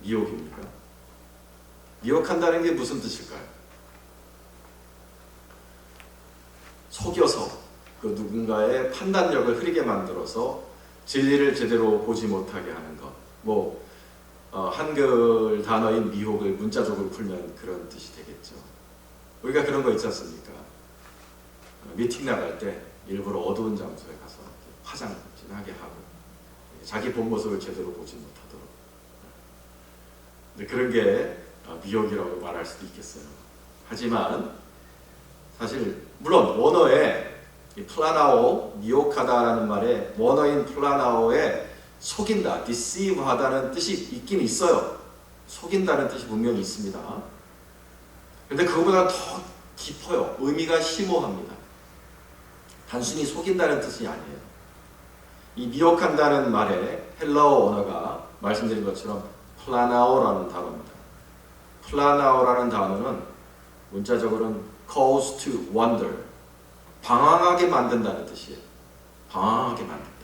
미혹입니까? 미혹한다는 게 무슨 뜻일까요? 속여서 그 누군가의 판단력을 흐리게 만들어서 진리를 제대로 보지 못하게 하는 것. 한글 단어인 미혹을 문자적으로 풀면 그런 뜻이 되겠죠. 우리가 그런 거 있지 않습니까? 미팅 나갈 때 일부러 어두운 장소에 가서 화장 진하게 하고 자기 본 모습을 제대로 보지 못하도록. 근데 그런 게 미혹이라고 말할 수도 있겠어요. 하지만 사실 물론 원어에 플라나오, 미혹하다라는 말에 원어인 플라나오에 속인다, deceive하다는 뜻이 있긴 있어요. 속인다는 뜻이 분명히 있습니다. 그런데 그거보다 더 깊어요. 의미가 심오합니다. 단순히 속인다는 뜻이 아니에요. 이 미혹한다는 말에 헬라어 언어가 말씀드린 것처럼 플라나오라는 단어입니다. 플라나오라는 단어는 문자적으로는 cause to wonder, 방황하게 만든다는 뜻이에요. 방황하게 만든다.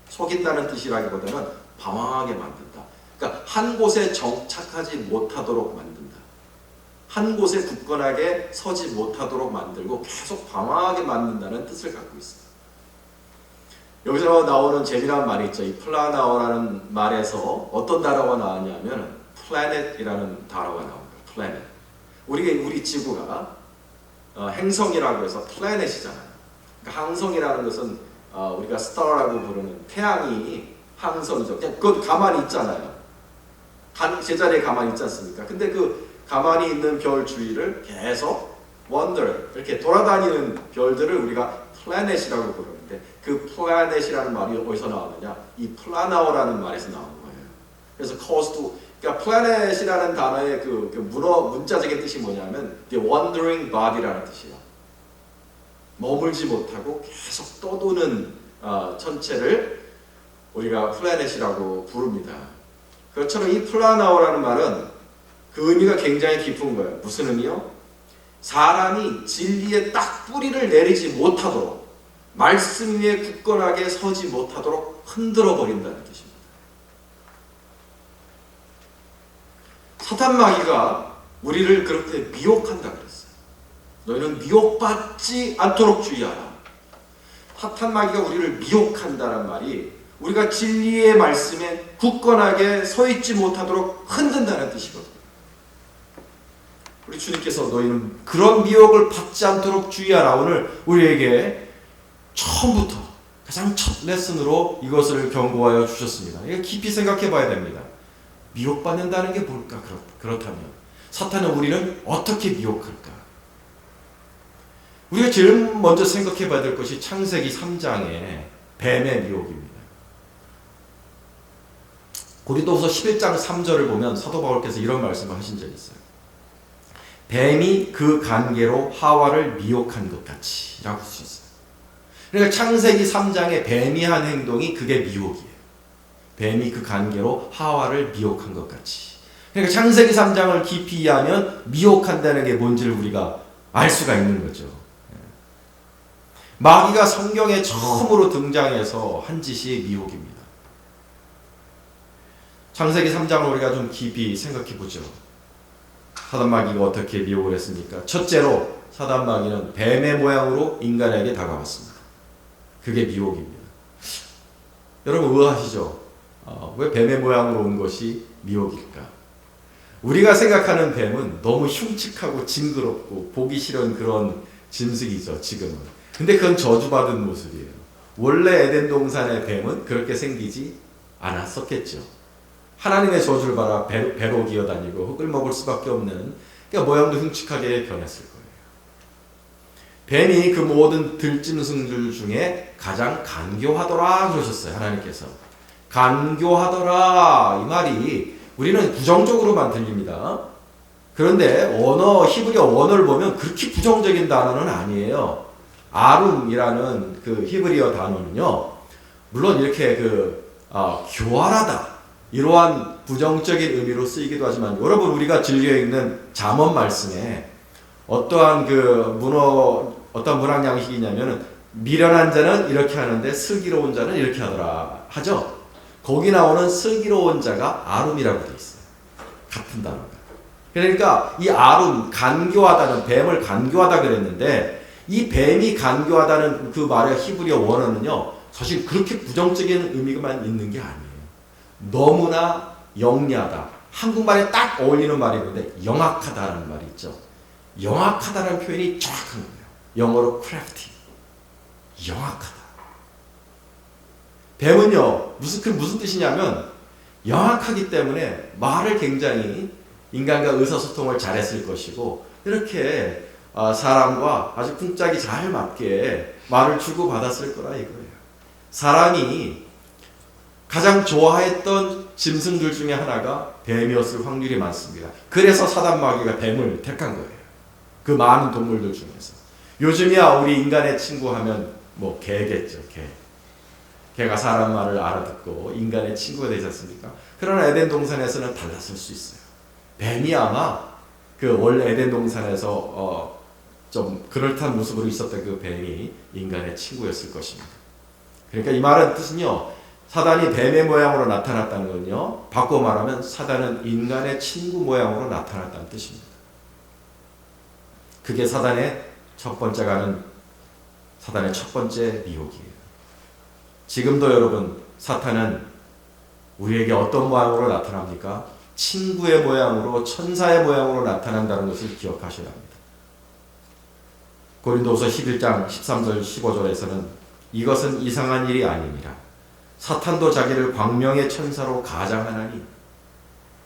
속인다는 뜻이라기보다는 방황하게 만든다. 그러니까 한 곳에 정착하지 못하도록 만든다. 한 곳에 굳건하게 서지 못하도록 만들고 계속 방황하게 만든다는 뜻을 갖고 있습니다. 여기서 나오는 재미난 말이 있죠. 이 플라나오라는 말에서 어떤 단어가 나왔냐면 planet이라는 단어가 나옵니다. planet. 우리 지구가 행성이라고 해서 플래닛이잖아요. 그러니까 항성이라는 것은 우리가 스타라고 부르는 태양이 항성이죠. 그냥 그것 가만히 있잖아요. 제자리에 가만히 있지 않습니까? 근데 그 가만히 있는 별 주위를 계속 wonder, 이렇게 돌아다니는 별들을 우리가 플래닛이라고 부르는데 그 플래닛이라는 말이 어디서 나왔느냐? 이 플라나오라는 말에서 나온 거예요. 그래서 cause to, 그러니까 planet이라는 단어의 문자적인 뜻이 뭐냐면 the wandering body라는 뜻이에요. 머물지 못하고 계속 떠도는 천체를 우리가 planet이라고 부릅니다. 그렇지만 이 플라나오라는 말은 그 의미가 굉장히 깊은 거예요. 무슨 의미요? 사람이 진리에 딱 뿌리를 내리지 못하도록, 말씀 위에 굳건하게 서지 못하도록 흔들어 버린다는 뜻입니다. 사탄 마귀가 우리를 그렇게 미혹한다 그랬어요. 너희는 미혹받지 않도록 주의하라. 사탄 마귀가 우리를 미혹한다는 말이 우리가 진리의 말씀에 굳건하게 서 있지 못하도록 흔든다는 뜻이거든요. 우리 주님께서 너희는 그런 미혹을 받지 않도록 주의하라. 오늘 우리에게 처음부터 가장 첫 레슨으로 이것을 경고하여 주셨습니다. 이거 깊이 생각해 봐야 됩니다. 미혹받는다는 게 뭘까? 그렇다면 사탄은 우리는 어떻게 미혹할까? 우리가 제일 먼저 생각해 봐야 될 것이 창세기 3장의 뱀의 미혹입니다. 고린도후서 11장 3절을 보면 사도 바울께서 이런 말씀을 하신 적이 있어요. 뱀이 그 관계로 하와를 미혹한 것 같이 라고 쓰셨어요. 그러니까 창세기 3장의 뱀이 한 행동이 그게 미혹이에요. 뱀이 그 관계로 하와를 미혹한 것 같이. 그러니까 창세기 3장을 깊이 이해하면 미혹한다는 게 뭔지를 우리가 알 수가 있는 거죠. 마귀가 성경에 처음으로 등장해서 한 짓이 미혹입니다. 창세기 3장을 우리가 좀 깊이 생각해 보죠. 사단 마귀가 어떻게 미혹을 했습니까? 첫째로 사단 마귀는 뱀의 모양으로 인간에게 다가왔습니다. 그게 미혹입니다. 여러분 의아하시죠? 왜 뱀의 모양으로 온 것이 미혹일까? 우리가 생각하는 뱀은 너무 흉측하고 징그럽고 보기 싫은 그런 짐승이죠, 지금은. 근데 그건 저주받은 모습이에요. 원래 에덴 동산의 뱀은 그렇게 생기지 않았었겠죠. 하나님의 저주를 받아 배로 기어다니고 흙을 먹을 수밖에 없는, 그러니까 모양도 흉측하게 변했을 거예요. 뱀이 그 모든 들짐승들 중에 가장 간교하더라 그러셨어요. 하나님께서. 간교하더라 이 말이 우리는 부정적으로만 들립니다. 그런데 히브리어 원어를 보면 그렇게 부정적인 단어는 아니에요. 아룸이라는 그 히브리어 단어는요, 물론 이렇게 교활하다 이러한 부정적인 의미로 쓰이기도 하지만, 여러분 우리가 즐겨 읽는 잠언 말씀에 어떠한 어떤 문학 양식이냐면은 미련한 자는 이렇게 하는데 슬기로운 자는 이렇게 하더라 하죠. 거기 나오는 슬기로운 자가 아름이라고 되어 있어요. 같은 단어가. 그러니까 이 아름, 간교하다는, 뱀을 간교하다 그랬는데 이 뱀이 간교하다는 그 말의 히브리어 원어는요, 사실 그렇게 부정적인 의미만 있는 게 아니에요. 너무나 영리하다. 한국말에 딱 어울리는 말이 있는데 영악하다라는 말이 있죠. 영악하다라는 표현이 정확한 거예요. 영어로 crafty. 영악하다. 뱀은요, 무슨 뜻이냐면 영악하기 때문에 말을 굉장히 인간과 의사소통을 잘했을 것이고 이렇게 사람과 아주 쿵짝이 잘 맞게 말을 주고받았을 거라 이거예요. 사람이 가장 좋아했던 짐승들 중에 하나가 뱀이었을 확률이 많습니다. 그래서 사단 마귀가 뱀을 택한 거예요. 그 많은 동물들 중에서. 요즘이야 우리 인간의 친구 하면 뭐 개겠죠. 개가 사람 말을 알아듣고 인간의 친구가 되지 않습니까? 그러나 에덴 동산에서는 달랐을 수 있어요. 뱀이 아마 그 원래 에덴 동산에서 좀 그럴듯한 모습으로 있었던 그 뱀이 인간의 친구였을 것입니다. 그러니까 이 말의 뜻은요, 사단이 뱀의 모양으로 나타났다는 건요, 바꿔 말하면 사단은 인간의 친구 모양으로 나타났다는 뜻입니다. 그게 사단의 첫 번째 미혹이에요. 지금도 여러분, 사탄은 우리에게 어떤 모양으로 나타납니까? 친구의 모양으로, 천사의 모양으로 나타난다는 것을 기억하셔야 합니다. 고린도서 11장 13절 15절에서는 이것은 이상한 일이 아니니라. 사탄도 자기를 광명의 천사로 가장하나니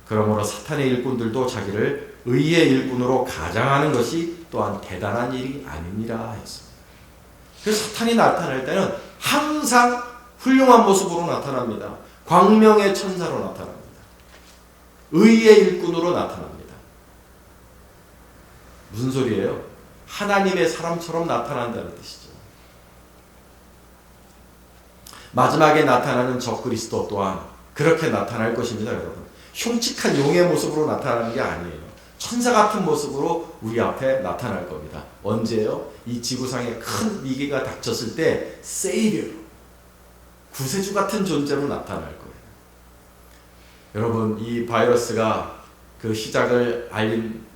그러므로 사탄의 일꾼들도 자기를 의의 일꾼으로 가장하는 것이 또한 대단한 일이 아니니라 했습니다. 그래서 사탄이 나타날 때는 항상 훌륭한 모습으로 나타납니다. 광명의 천사로 나타납니다. 의의 일꾼으로 나타납니다. 무슨 소리예요? 하나님의 사람처럼 나타난다는 뜻이죠. 마지막에 나타나는 적그리스도 또한 그렇게 나타날 것입니다, 여러분. 흉측한 용의 모습으로 나타나는 게 아니에요. 천사 같은 모습으로 우리 앞에 나타날 겁니다. 언제요? 이 지구상에 큰 위기가 닥쳤을 때 세이비어, 구세주 같은 존재로 나타날 거예요. 여러분, 이 바이러스가 그 시작을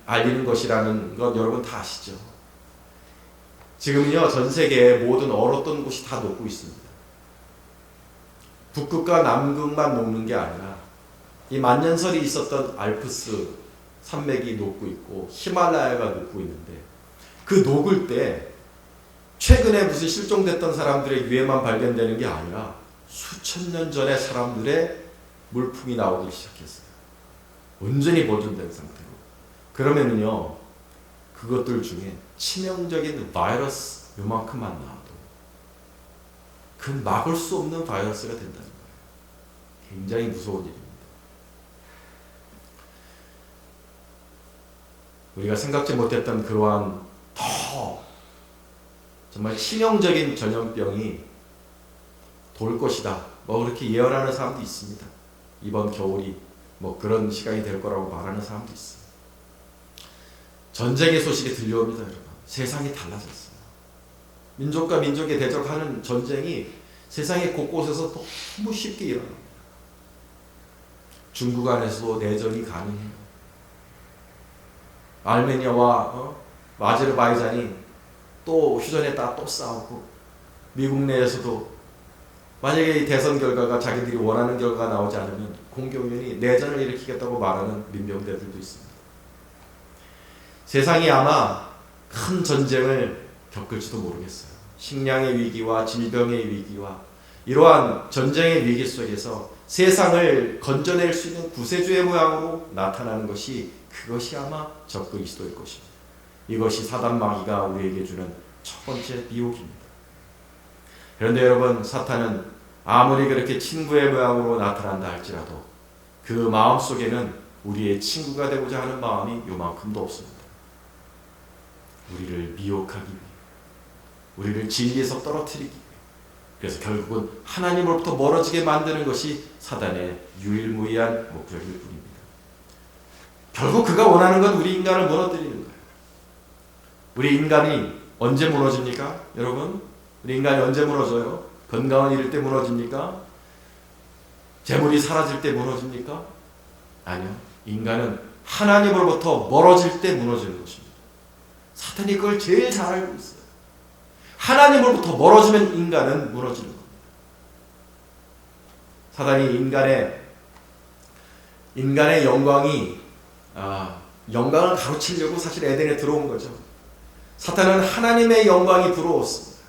알리는 것이라는 건 여러분 다 아시죠? 지금은요, 전 세계의 모든 얼었던 곳이 다 녹고 있습니다. 북극과 남극만 녹는 게 아니라 이 만년설이 있었던 알프스 산맥이 녹고 있고 히말라야가 녹고 있는데, 그 녹을 때 최근에 무슨 실종됐던 사람들의 유해만 발견되는 게 아니라 수천 년 전의 사람들의 물품이 나오기 시작했어요. 온전히 보존된 상태로. 그러면은요, 그것들 중에 치명적인 바이러스 요만큼만 나와도 그 막을 수 없는 바이러스가 된다는 거예요. 굉장히 무서운 일입니다. 우리가 생각지 못했던 그러한 더 정말 치명적인 전염병이 돌 것이다, 뭐 그렇게 예언하는 사람도 있습니다. 이번 겨울이 뭐 그런 시간이 될 거라고 말하는 사람도 있어요. 전쟁의 소식이 들려옵니다, 여러분. 세상이 달라졌어요. 민족과 민족의 대적하는 전쟁이 세상의 곳곳에서 너무 쉽게 일어납니다. 중국 안에서도 내전이 가능해요. 아르메니아와 아제르바이잔이 또 휴전했다가 또 싸우고, 미국 내에서도 만약에 이 대선 결과가 자기들이 원하는 결과가 나오지 않으면 공경련이 내전을 일으키겠다고 말하는 민병대들도 있습니다. 세상이 아마 큰 전쟁을 겪을지도 모르겠어요. 식량의 위기와 질병의 위기와 이러한 전쟁의 위기 속에서 세상을 건져낼 수 있는 구세주의 모양으로 나타나는 것이, 그것이 아마 적그리스도일 것입니다. 이것이 사단 마귀가 우리에게 주는 첫 번째 미혹입니다. 그런데 여러분, 사탄은 아무리 그렇게 친구의 모양으로 나타난다 할지라도 그 마음속에는 우리의 친구가 되고자 하는 마음이 요만큼도 없습니다. 우리를 미혹하기 위해, 우리를 진리에서 떨어뜨리기 위해, 그래서 결국은 하나님으로부터 멀어지게 만드는 것이 사단의 유일무이한 목적일 뿐입니다. 결국 그가 원하는 건 우리 인간을 무너뜨리는 거예요. 우리 인간이 언제 무너집니까? 여러분, 우리 인간이 언제 무너져요? 건강은 이럴 때 무너집니까? 재물이 사라질 때 무너집니까? 아니요. 인간은 하나님으로부터 멀어질 때 무너지는 것입니다. 사탄이 그걸 제일 잘 알고 있어요. 하나님으로부터 멀어지면 인간은 무너지는 겁니다. 사탄이 인간의 영광을 가로채려고 사실 에덴에 들어온 거죠. 사탄은 하나님의 영광이 부러웠습니다.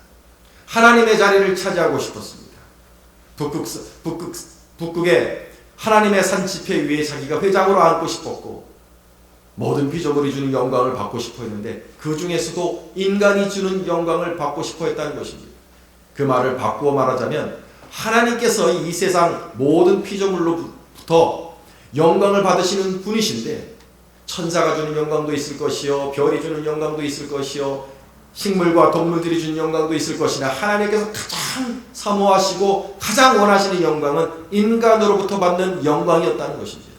하나님의 자리를 차지하고 싶었습니다. 북극의 하나님의 산 지폐 위에 자기가 회장으로 앉고 싶었고 모든 피조물이 주는 영광을 받고 싶어 했는데 그 중에서도 인간이 주는 영광을 받고 싶어 했다는 것입니다. 그 말을 바꾸어 말하자면 하나님께서 이 세상 모든 피조물로부터 영광을 받으시는 분이신데 천사가 주는 영광도 있을 것이요 별이 주는 영광도 있을 것이요 식물과 동물들이 주는 영광도 있을 것이나 하나님께서 가장 사모하시고 가장 원하시는 영광은 인간으로부터 받는 영광이었다는 것입니다.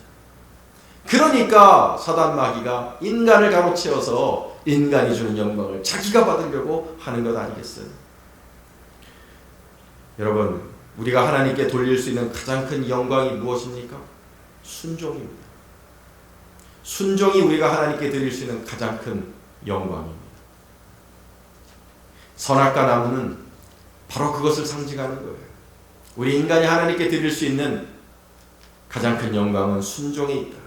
그러니까 사단 마귀가 인간을 가로채어서 인간이 주는 영광을 자기가 받으려고 하는 것 아니겠어요? 여러분, 우리가 하나님께 돌릴 수 있는 가장 큰 영광이 무엇입니까? 순종입니다. 순종이 우리가 하나님께 드릴 수 있는 가장 큰 영광입니다. 선악과 나무는 바로 그것을 상징하는 거예요. 우리 인간이 하나님께 드릴 수 있는 가장 큰 영광은 순종에 있다.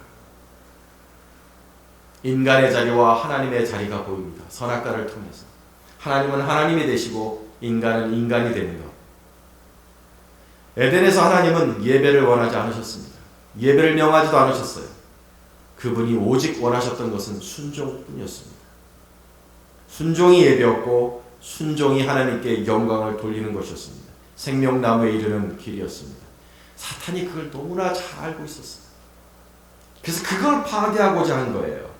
인간의 자리와 하나님의 자리가 보입니다. 선악과를 통해서. 하나님은 하나님이 되시고 인간은 인간이 되는 것. 에덴에서 하나님은 예배를 원하지 않으셨습니다. 예배를 명하지도 않으셨어요. 그분이 오직 원하셨던 것은 순종뿐이었습니다. 순종이 예배였고 순종이 하나님께 영광을 돌리는 것이었습니다. 생명나무에 이르는 길이었습니다. 사탄이 그걸 너무나 잘 알고 있었어요. 그래서 그걸 파괴하고자 한 거예요.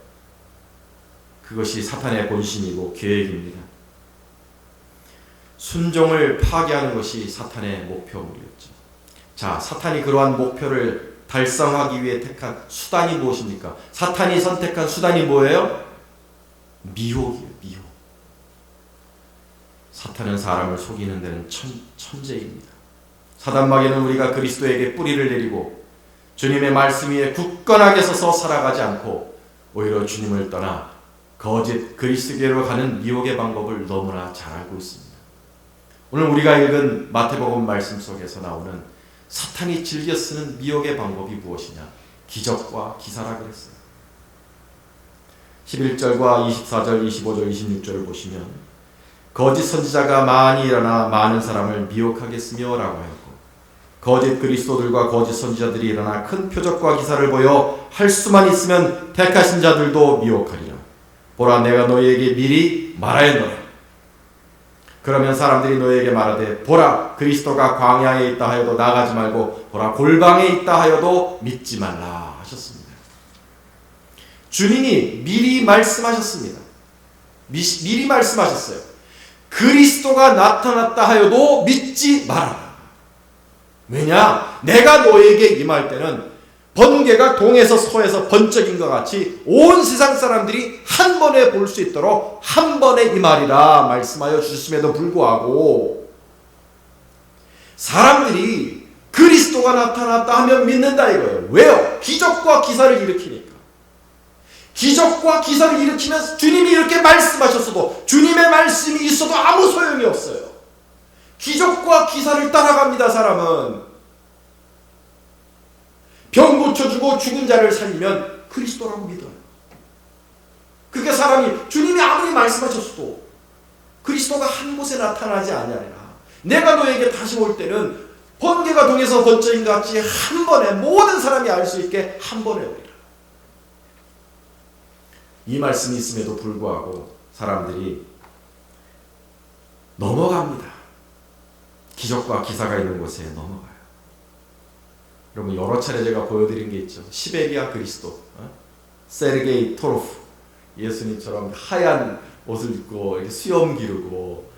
그것이 사탄의 본심이고 계획입니다. 순종을 파괴하는 것이 사탄의 목표물이었죠. 자, 사탄이 그러한 목표를 달성하기 위해 택한 수단이 무엇입니까? 사탄이 선택한 수단이 뭐예요? 미혹이에요. 미혹. 사탄은 사람을 속이는 데는 천재입니다. 사단마귀는 우리가 그리스도에게 뿌리를 내리고 주님의 말씀 위에 굳건하게 서서 살아가지 않고 오히려 주님을 떠나 거짓 그리스도교로 가는 미혹의 방법을 너무나 잘 알고 있습니다. 오늘 우리가 읽은 마태복음 말씀 속에서 나오는 사탄이 즐겨 쓰는 미혹의 방법이 무엇이냐? 기적과 기사라 그랬어요. 11절과 24절, 25절, 26절을 보시면 거짓 선지자가 많이 일어나 많은 사람을 미혹하겠으며 라고 하였고 거짓 그리스도들과 거짓 선지자들이 일어나 큰 표적과 기사를 보여 할 수만 있으면 택하신 자들도 미혹하리라. 보라, 내가 너희에게 미리 말하였노라. 그러면 사람들이 너희에게 말하되 보라, 그리스도가 광야에 있다 하여도 나가지 말고 보라, 골방에 있다 하여도 믿지 말라 하셨습니다. 주님이 미리 말씀하셨습니다. 미리 말씀하셨어요. 그리스도가 나타났다 하여도 믿지 말아라. 왜냐? 내가 너에게 임할 때는 번개가 동에서 서에서 번쩍인 것 같이 온 세상 사람들이 한 번에 볼 수 있도록 한 번에 임하리라 말씀하여 주심에도 불구하고 사람들이 그리스도가 나타났다 하면 믿는다 이거예요. 왜요? 기적과 기사를 일으키니까. 기적과 기사를 일으키면서 주님이 이렇게 말씀하셨어도 주님의 말씀이 있어도 아무 소용이 없어요. 기적과 기사를 따라갑니다. 사람은 병 고쳐주고 죽은 자를 살리면 그리스도라고 믿어요. 그게 사람이 주님이 아무리 말씀하셨어도 그리스도가 한 곳에 나타나지 아니하리라. 내가 너에게 다시 올 때는 번개가 동에서 번쩍인 것 같이 한 번에 모든 사람이 알 수 있게 한 번에 오리라. 이 말씀이 있음에도 불구하고 사람들이 넘어갑니다. 기적과 기사가 있는 곳에 넘어가요. 여러분, 여러 차례 제가 보여드린 게 있죠. 시베리아 그리스도, 세르게이 토로프, 예수님처럼 하얀 옷을 입고 이렇게 수염 기르고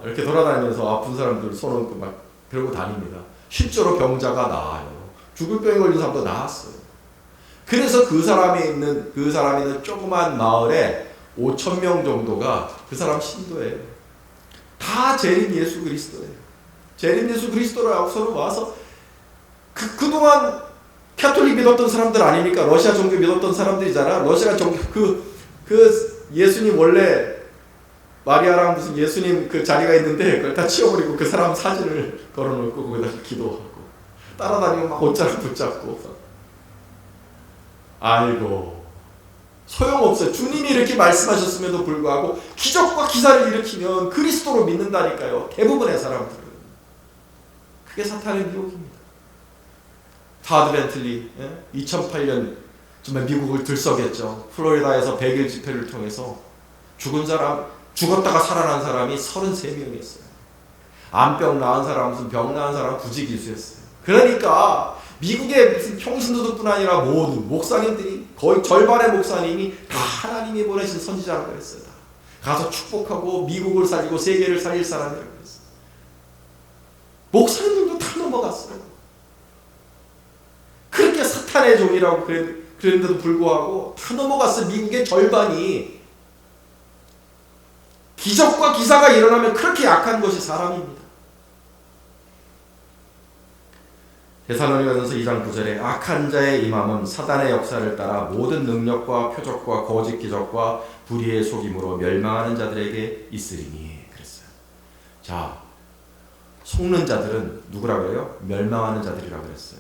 이렇게 돌아다니면서 아픈 사람들 손 얹고 막 그러고 다닙니다. 실제로 병자가 나아요. 죽을 병에 걸린 사람도 나았어요. 그래서 그 사람이 있는 조그만 마을에 5,000명 정도가 그 사람 신도예요. 다 재림 예수 그리스도예요. 재림 예수 그리스도라고 서로 와서 그동안 캐톨릭 믿었던 사람들 아닙니까? 러시아 종교 믿었던 사람들이잖아. 러시아 종교 그 예수님 원래 마리아랑 무슨 예수님 그 자리가 있는데 그걸 다 치워버리고 그 사람 사진을 걸어놓고 거기다 기도하고 따라다니고 막 옷자락 붙잡고. 아이고 소용없어요. 주님이 이렇게 말씀하셨음에도 불구하고 기적과 기사를 일으키면 그리스도로 믿는다니까요. 대부분의 사람들은. 그게 사탄의 미혹입니다. 타드 벤틀리 2008년 정말 미국을 들썩였죠. 플로리다에서 100일 집회를 통해서 죽었다가 살아난 사람이 33명이었어요. 암병 나은 사람, 무슨 병 나은 사람 부지기수였어요. 그러니까 미국의 무슨 평신도들뿐 아니라 모든 목사님들이 거의 절반의 목사님이 다 하나님이 보내신 선지자라고 그랬어요. 가서 축복하고 미국을 살리고 세계를 살릴 사람이라고 그랬어요. 목사님들도 다 넘어갔어요. 그렇게 사탄의 종이라고 그랬는데도 불구하고 다 넘어갔어요. 미국의 절반이. 기적과 기사가 일어나면 그렇게 약한 것이 사람입니다. 데살로니가전서 2장 9절에 악한 자의 임함은 사단의 역사를 따라 모든 능력과 표적과 거짓 기적과 불의의 속임으로 멸망하는 자들에게 있으리니 그랬어요. 자, 속는 자들은 누구라고 해요? 멸망하는 자들이라고 그랬어요.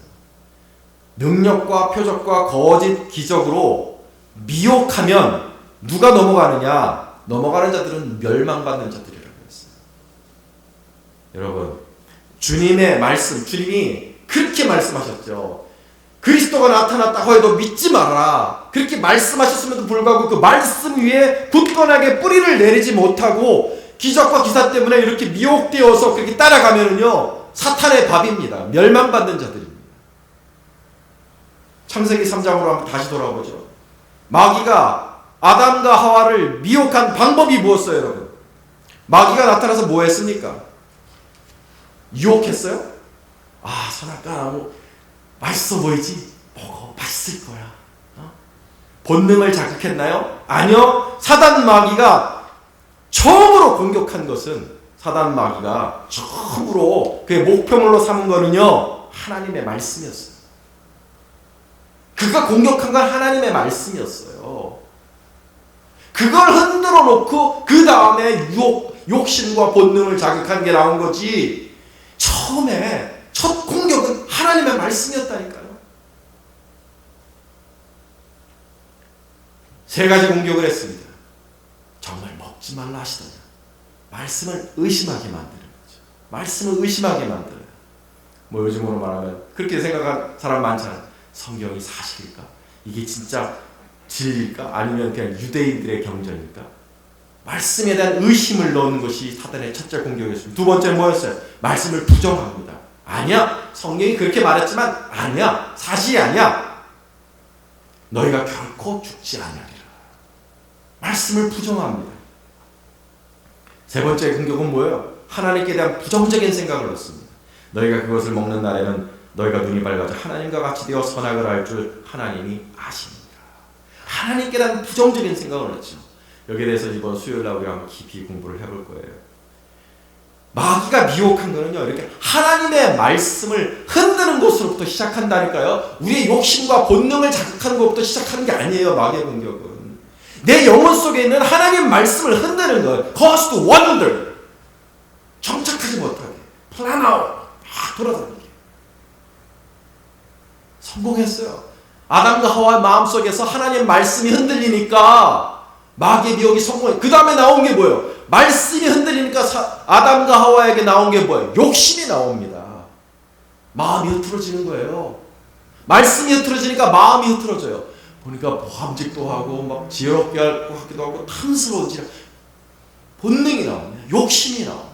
능력과 표적과 거짓 기적으로 미혹하면 누가 넘어가느냐? 넘어가는 자들은 멸망받는 자들이라고 했어요. 여러분, 주님의 말씀, 주님이 그렇게 말씀하셨죠. 그리스도가 나타났다고 해도 믿지 말아라. 그렇게 말씀하셨음에도 불구하고 그 말씀 위에 굳건하게 뿌리를 내리지 못하고 기적과 기사 때문에 이렇게 미혹되어서 그렇게 따라가면은요, 사탄의 밥입니다. 멸망받는 자들입니다. 창세기 3장으로 한번 다시 돌아보죠. 마귀가 아담과 하와를 미혹한 방법이 무엇이었어요, 여러분? 마귀가 나타나서 뭐 했습니까? 유혹했어요? 아, 선악과 나무 맛있어 보이지? 먹어, 맛있을 거야. 본능을 자극했나요? 아니요. 사단 마귀가 처음으로 공격한 것은 사단 마귀가 처음으로 그의 목표물로 삼은 거는요, 하나님의 말씀이었어요. 그가 공격한 건 하나님의 말씀이었어요. 그걸 흔들어 놓고 그 다음에 욕심과 본능을 자극한 게 나온 거지, 처음에 첫 공격은 하나님의 말씀이었다니까요. 세 가지 공격을 했습니다. 정말 먹지 말라 하시더냐. 말씀을 의심하게 만드는 거죠. 말씀을 의심하게 만들어요. 뭐 요즘으로 말하면 그렇게 생각한 사람 많잖아요. 성경이 사실일까? 이게 진짜 진리일까? 아니면 그냥 유대인들의 경전일까? 말씀에 대한 의심을 넣는 것이 사단의 첫째 공격이었습니다. 두 번째는 뭐였어요? 말씀을 부정합니다. 아니야, 성경이 그렇게 말했지만 아니야, 사실이 아니야. 너희가 결코 죽지 아니하리라. 말씀을 부정합니다. 세 번째 공격은 뭐예요? 하나님께 대한 부정적인 생각을 넣습니다. 너희가 그것을 먹는 날에는 너희가 눈이 밝아져 하나님과 같이 되어 선악을 알 줄 하나님이 아십니다. 하나님께 대한 부정적인 생각을 넣죠. 여기에 대해서 이번 수요일날 우리가 한번 깊이 공부를 해볼 거예요. 마귀가 미혹한 거는요, 이렇게 하나님의 말씀을 흔드는 것으로부터 시작한다니까요. 우리의 욕심과 본능을 자극하는 것부터 시작하는 게 아니에요. 마귀의 공격은 내 영혼 속에 있는 하나님 말씀을 흔드는 것, cause to wander, 정착하지 못하게, plan out, 막 돌아다니게. 성공했어요. 아담과 하와의 마음속에서 하나님 말씀이 흔들리니까 마귀의 미혹이 성공해. 그 다음에 나온 게 뭐예요? 말씀이 흔들리니까 아담과 하와에게 나온 게 뭐예요? 욕심이 나옵니다. 마음이 흐트러지는 거예요. 말씀이 흐트러지니까 마음이 흐트러져요. 보니까 모함직도 하고 막 지혜롭게 할 것 같기도 하고 탐스러워지라. 본능이 나옵니다. 욕심이 나옵니다.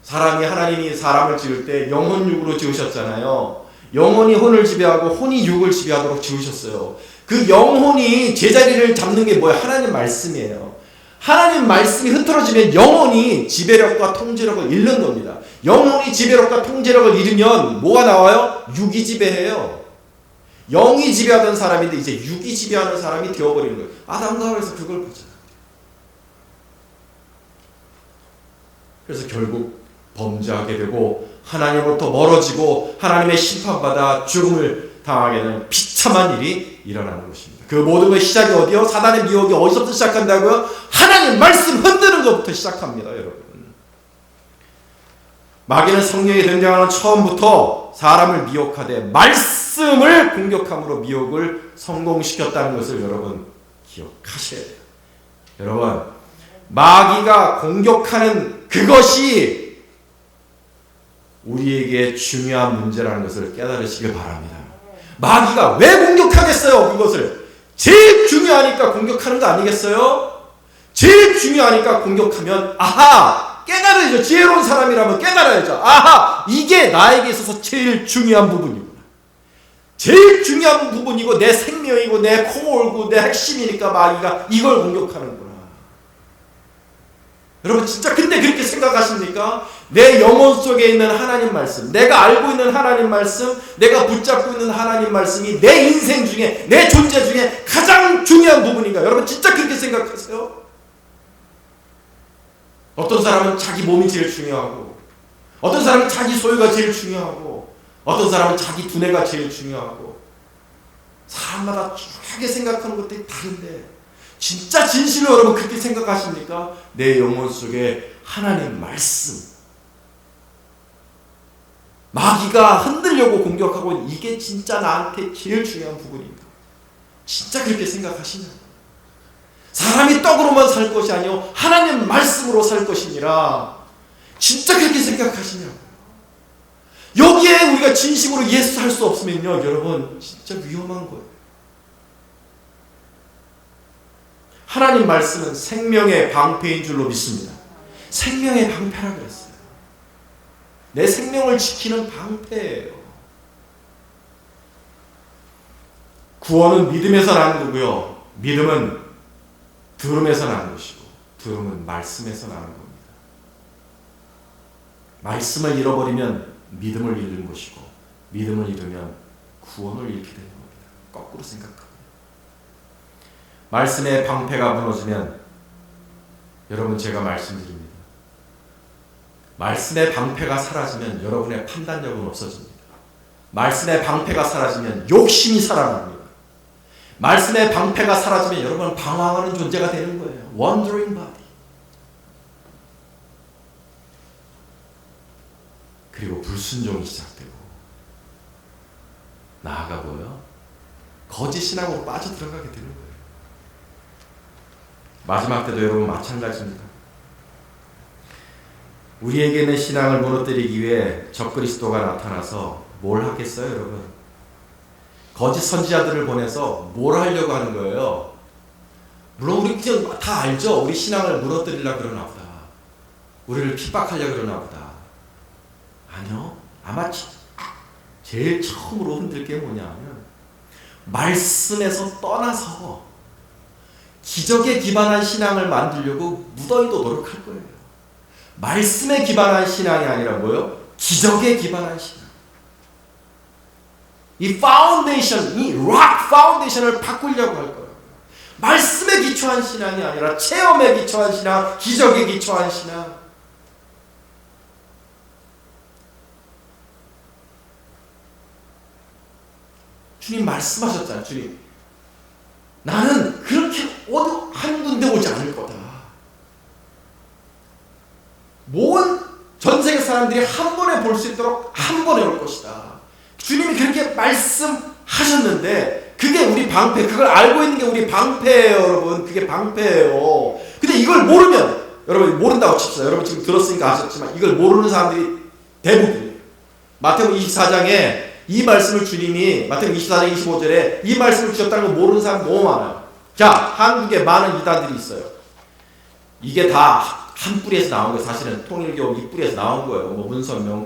하나님이 사람을 지을 때 영혼육으로 지으셨잖아요. 영혼이 혼을 지배하고 혼이 육을 지배하도록 지으셨어요. 그 영혼이 제자리를 잡는 게 뭐예요? 하나님 말씀이에요. 하나님 말씀이 흐트러지면 영혼이 지배력과 통제력을 잃는 겁니다. 영혼이 지배력과 통제력을 잃으면 뭐가 나와요? 육이 지배해요. 영이 지배하던 사람인데 이제 육이 지배하는 사람이 되어버리는 거예요. 아담과 하와에서 그걸 보잖아요. 그래서 결국 범죄하게 되고 하나님으로부터 멀어지고 하나님의 심판받아 죽음을 당하게 되는 비참한 일이 일어나는 것입니다. 그 모든 것의 시작이 어디요? 사단의 미혹이 어디서부터 시작한다고요? 하나님 말씀 흔드는 것부터 시작합니다, 여러분. 마귀는 성령이 등장하는 처음부터 사람을 미혹하되 말씀을 공격함으로 미혹을 성공시켰다는 것을 여러분 기억하셔야 돼요. 여러분, 마귀가 공격하는 그것이 우리에게 중요한 문제라는 것을 깨달으시길 바랍니다. 마귀가 왜 공격하겠어요? 그것을 제일 중요하니까 공격하는 거 아니겠어요? 제일 중요하니까 공격하면 아하! 깨달아야죠. 지혜로운 사람이라면 깨달아야죠. 아하! 이게 나에게 있어서 제일 중요한 부분이구나. 제일 중요한 부분이고 내 생명이고 내 코어고 내 핵심이니까 마귀가 이걸 공격하는구나. 여러분 진짜 근데 그렇게 생각하십니까? 내 영혼 속에 있는 하나님 말씀, 내가 알고 있는 하나님 말씀, 내가 붙잡고 있는 하나님 말씀이 내 인생 중에, 내 존재 중에 가장 중요한 부분인가? 여러분 진짜 그렇게 생각하세요? 어떤 사람은 자기 몸이 제일 중요하고, 어떤 사람은 자기 소유가 제일 중요하고, 어떤 사람은 자기 두뇌가 제일 중요하고, 사람마다 중요하게 생각하는 것들이 다른데 진짜 진실로 여러분 그렇게 생각하십니까? 내 영혼 속에 하나님 말씀, 마귀가 흔들려고 공격하고 이게 진짜 나한테 제일 중요한 부분인가? 진짜 그렇게 생각하시냐고? 사람이 떡으로만 살 것이 아니요 하나님 말씀으로 살 것이니라. 진짜 그렇게 생각하시냐고요? 여기에 우리가 진심으로 예수 할 수 없으면요 여러분 진짜 위험한 거예요. 하나님 말씀은 생명의 방패인 줄로 믿습니다. 생명의 방패라 그랬어요. 내 생명을 지키는 방패예요. 구원은 믿음에서 나는 거고요. 믿음은 들음에서 나는 것이고 들음은 말씀에서 나는 겁니다. 말씀을 잃어버리면 믿음을 잃는 것이고 믿음을 잃으면 구원을 잃게 되는 겁니다. 거꾸로 생각합니다. 말씀의 방패가 무너지면 여러분 제가 말씀드립니다. 말씀의 방패가 사라지면 여러분의 판단력은 없어집니다. 말씀의 방패가 사라지면 욕심이 살아납니다. 말씀의 방패가 사라지면 여러분은 방황하는 존재가 되는 거예요. Wandering body. 그리고 불순종이 시작되고 나아가 뭐요? 거짓 신앙으로 빠져들어가게 되는 거예요. 마지막 때도 여러분 마찬가지입니다. 우리에게 있는 신앙을 무너뜨리기 위해 적그리스도가 나타나서 뭘 하겠어요, 여러분? 거짓 선지자들을 보내서 뭘 하려고 하는 거예요? 물론 우리 그냥 다 알죠. 우리 신앙을 무너뜨리려고 그러나 보다. 우리를 핍박하려고 그러나 보다. 아니요. 아마 제일 처음으로 흔들 게 뭐냐면 말씀에서 떠나서 기적에 기반한 신앙을 만들려고 무더기도 노력할 거예요. 말씀에 기반한 신앙이 아니라 뭐요? 기적에 기반한 신앙. 이 파운데이션, 이 락 파운데이션을 바꾸려고 할 거예요. 말씀에 기초한 신앙이 아니라 체험에 기초한 신앙, 기적에 기초한 신앙. 주님 말씀하셨잖아요. 주님, 나는 그렇게 어디 한 군데 오지 않을 거다. 모든 전 세계 사람들이 한 번에 볼 수 있도록 한 번에 올 것이다. 주님이 그렇게 말씀하셨는데 그게 우리 방패, 그걸 알고 있는 게 우리 방패예요, 여러분. 그게 방패예요. 근데 이걸 모르면, 여러분 모른다고 칩시다. 여러분 지금 들었으니까 아셨지만 이걸 모르는 사람들이 대부분이에요. 마태복음 24장에 이 말씀을 주님이 마태복음 24장 25절에 이 말씀을 주셨다는 거 모르는 사람 너무 많아요. 자, 한국에 많은 이단들이 있어요. 이게 다 한 뿌리에서 나온 거예요. 사실은 통일교 이 뿌리에서 나온 거예요. 뭐 문선명,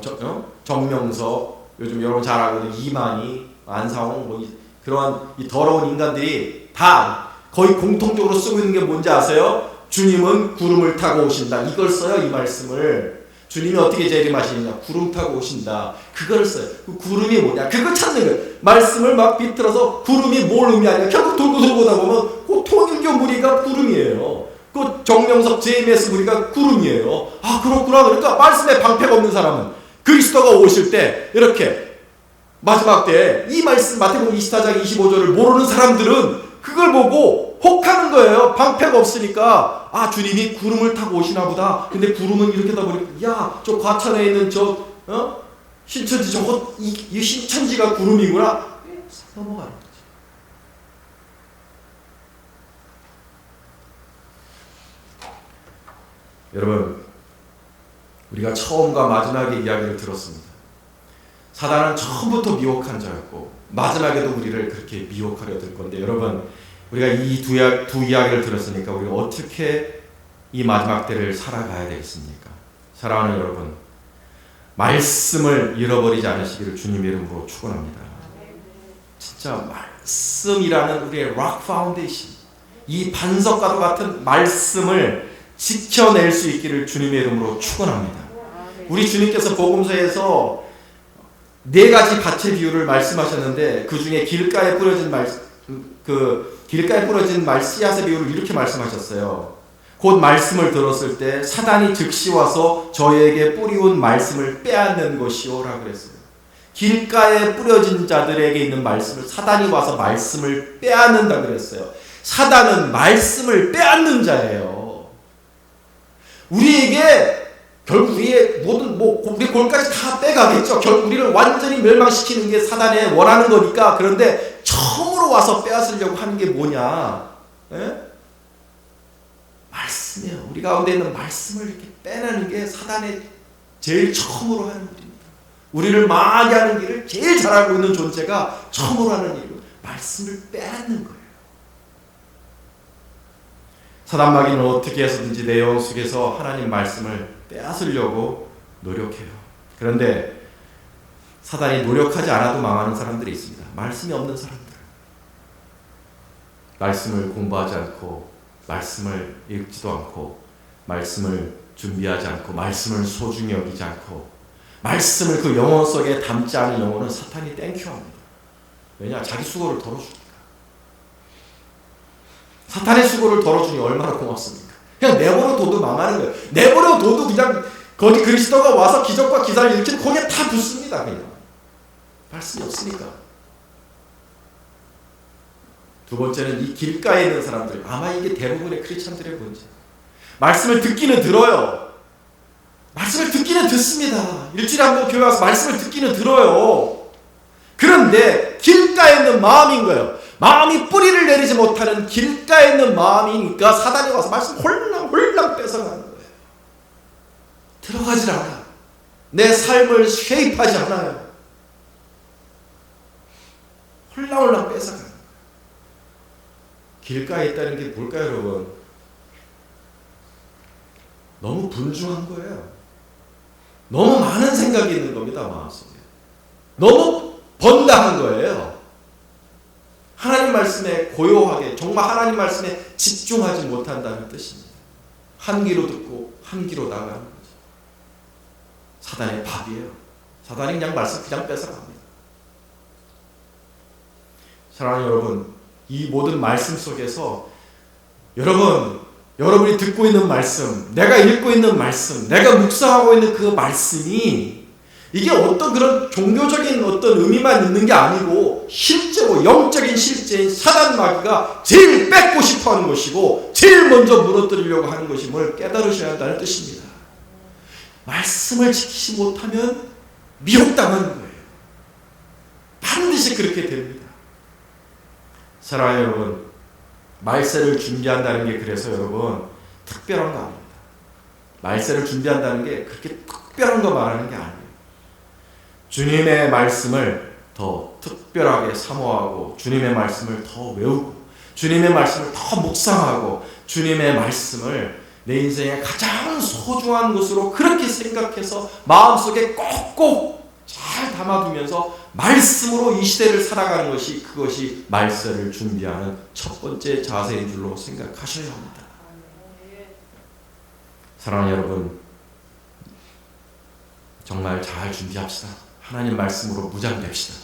정명석, 요즘 여러분 잘 알고 있는 이만희, 안상홍, 뭐 그러한 이 더러운 인간들이 다 거의 공통적으로 쓰고 있는 게 뭔지 아세요? 주님은 구름을 타고 오신다. 이걸 써요, 이 말씀을. 주님이 어떻게 재림하시느냐? 구름 타고 오신다. 그걸 써요. 그 구름이 뭐냐? 그걸 찾는 거예요. 말씀을 막 비틀어서 구름이 뭘 의미하냐? 결국 돌고 돌고다 보면 그 통일교 무리가 구름이에요. 그 정명석 JMS 무리가 구름이에요. 아, 그렇구나. 그러니까 말씀에 방패가 없는 사람은 그리스도가 오실 때 이렇게 마지막 때에 이 말씀 마태복음 24장 25절을 모르는 사람들은 그걸 보고 혹하는 거예요. 방패가 없으니까 아 주님이 구름을 타고 오시나 보다. 근데 구름은 이렇게 다 보니까 야 저 과천에 있는 저 신천지 저거 이 신천지가 구름이구나. 넘어가는 거지. 여러분 우리가 처음과 마지막의 이야기를 들었습니다. 사단은 처음부터 미혹한 자였고 마지막에도 우리를 그렇게 미혹하려 들 건데 여러분 우리가 이 두 이야기를 들었으니까 우리가 어떻게 이 마지막 때를 살아가야 되겠습니까? 사랑하는 여러분 말씀을 잃어버리지 않으시기를 주님의 이름으로 축원합니다. 진짜 말씀이라는 우리의 락 파운데이션 이 반석과도 같은 말씀을 지켜낼 수 있기를 주님의 이름으로 축원합니다. 우리 주님께서 복음서에서 4가지 밭의 비유를 말씀하셨는데 그 중에 길가에 뿌려진 씨앗의 비유를 이렇게 말씀하셨어요. 곧 말씀을 들었을 때 사단이 즉시 와서 저에게 뿌리온 말씀을 빼앗는 것이오라 그랬어요. 길가에 뿌려진 자들에게 있는 말씀을 사단이 와서 말씀을 빼앗는다 그랬어요. 사단은 말씀을 빼앗는 자예요. 우리에게 결국 우리의 모든 우리 골까지 다 빼가겠죠. 결국 우리를 완전히 멸망시키는 게 사단의 원하는 거니까. 그런데 처음으로 와서 빼앗으려고 하는 게 뭐냐? 말씀이에요. 우리 가운데 있는 말씀을 이렇게 빼내는 게 사단의 제일 처음으로 하는 일입니다. 우리를 망하게 하는 일을 제일 잘하고 있는 존재가 처음으로 하는 일은 말씀을 빼앗는 거예요. 사단 마귀는 어떻게 해서든지 내 영혼 속에서 하나님 말씀을 빼앗으려고 노력해요. 그런데 사단이 노력하지 않아도 망하는 사람들이 있습니다. 말씀이 없는 사람들. 말씀을 공부하지 않고 말씀을 읽지도 않고 말씀을 준비하지 않고 말씀을 소중히 여기지 않고 말씀을 그 영혼 속에 담지 않은 영혼은 사탄이 땡큐합니다. 왜냐? 자기 수고를 덜어주니까. 사탄의 수고를 덜어주니 얼마나 고맙습니까? 그냥 내버려 둬도 망하는 거예요. 내버려 둬도 그냥 거기 그리스도가 와서 기적과 기사를 일으키는 거기에 다 붙습니다. 그냥 말씀이 없으니까. 두 번째는 이 길가에 있는 사람들. 아마 이게 대부분의 크리스찬들의 문제. 말씀을 듣기는 들어요. 말씀을 듣기는 듣습니다. 일주일에 한 번 교회 와서 말씀을 듣기는 들어요. 그런데 길가에 있는 마음인 거예요. 마음이 뿌리를 내리지 못하는 길가에 있는 마음이니까 사단이 와서 말씀 홀랑 뺏어가는 거예요. 들어가질 않아. 내 삶을 쉐입하지 않아요. 홀랑 뺏어가는 거예요. 길가에 있다는 게 뭘까요, 여러분? 너무 분주한 거예요. 너무 많은 생각이 있는 겁니다, 마음속에. 너무 번다한 거예요. 하나님 말씀에 고요하게, 정말 하나님 말씀에 집중하지 못한다는 뜻입니다. 한 귀로 듣고 한 귀로 나가는 거죠. 사단의 밥이에요. 사단이 그냥 말씀 그냥 뺏어갑니다. 사랑하는 여러분, 이 모든 말씀 속에서 여러분이 듣고 있는 말씀, 내가 읽고 있는 말씀, 내가 묵상하고 있는 그 말씀이 이게 어떤 그런 종교적인 어떤 의미만 있는 게 아니고 실제로 영적인 실제인 사단 마귀가 제일 뺏고 싶어 하는 것이고 제일 먼저 무너뜨리려고 하는 것임을 깨달으셔야 한다는 뜻입니다. 말씀을 지키지 못하면 미혹당하는 거예요. 반드시 그렇게 됩니다. 사랑하는 여러분, 말세를 준비한다는 게 그래서 여러분 특별한 거 아닙니다. 말세를 준비한다는 게 그렇게 특별한 거 말하는 게 아니에요. 주님의 말씀을 더 특별하게 사모하고 주님의 말씀을 더 외우고 주님의 말씀을 더 묵상하고 주님의 말씀을 내 인생의 가장 소중한 것으로 그렇게 생각해서 마음속에 꼭꼭 잘 담아두면서 말씀으로 이 시대를 살아가는 것이 그것이 말세를 준비하는 첫 번째 자세인 줄로 생각하셔야 합니다. 사랑하는 여러분, 정말 잘 준비합시다. 하나님 말씀으로 무장됩시다.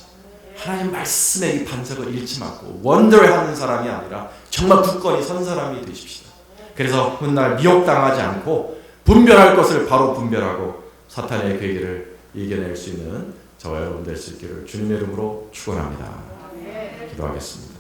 하나님 말씀의 이 반석을 잃지 말고 원더하는 사람이 아니라 정말 굳건히 선 사람이 되십시다. 그래서 훗날 미혹당하지 않고 분별할 것을 바로 분별하고 사탄의 괴계를 이겨낼 수 있는 저와 여러분 될 수 있기를 주님의 이름으로 축원합니다. 기도하겠습니다.